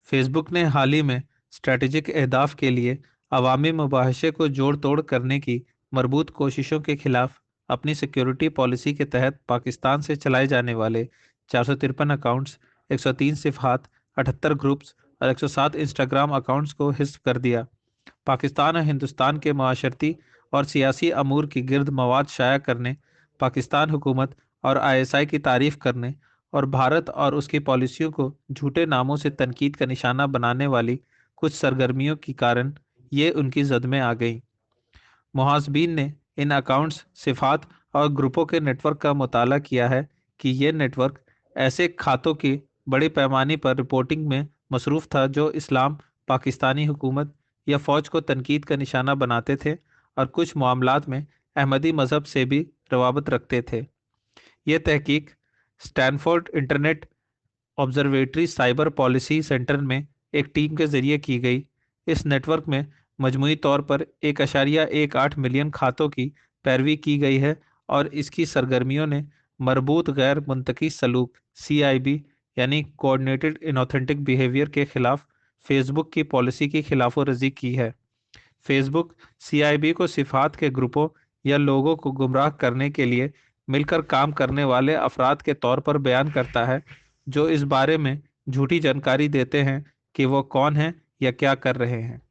Face book ने हाल ही में strategic अहदाफ के लिए अवामी मुबाहिशे को जोड़ तोड़ करने की मरबूत कोशिशों के खिलाफ अपनी सिक्योरिटी पॉलिसी के तहत पाकिस्तान से चलाए जाने वाले 453 अकाउंट्स, 103 सिफहात, 78 ग्रुप्स और 107 इंस्टाग्राम अकाउंट्स को हिस्प कर दिया। पाकिस्तान और हिंदुस्तान के माशरती और सियासी अमूर की गिरद मवाद शाया करने, पाकिस्तान हुकूमत और आईएसआई की तारीफ करने और भारत और उसकी पॉलिसियों को झूठे नामों से तनकीद का निशाना बनाने वाली कुछ सरगर्मियों के कारण ये उनकी जद में आ गई। मुहासबीन ने इन अकाउंट्स, सिफात और ग्रुपों के नेटवर्क का मुताला किया है कि ये नेटवर्क ऐसे खातों की बड़े पैमाने पर रिपोर्टिंग में मसरूफ था जो इस्लाम, पाकिस्तानी हुकूमत या फ़ौज को तनकीद का निशाना बनाते थे और कुछ मामलात में अहमदी मज़हब से भी रवाबत रखते थे। ये तहकीक Stanford internet observatory cyber policy centre में एक टीम के जरिए की गई। इस नेटवर्क में मजमूई तौर पर 1.18 मिलियन खातों की पैरवी की गई है और इसकी सरगर्मियों ने मरबूत गैर मुंतकी सलूक CIB यानी कोऑर्डिनेटेड इनऑथेंटिक बिहेवियर के खिलाफ फेसबुक की पॉलिसी की खिलाफ वर्जी की है। फेसबुक CIB को सिफात के ग्रुपों या लोगों को गुमराह करने के लिए मिलकर काम करने वाले अफराद के तौर पर बयान करता है, जो इस बारे में झूठी जानकारी देते हैं कि वो कौन हैं या क्या कर रहे हैं।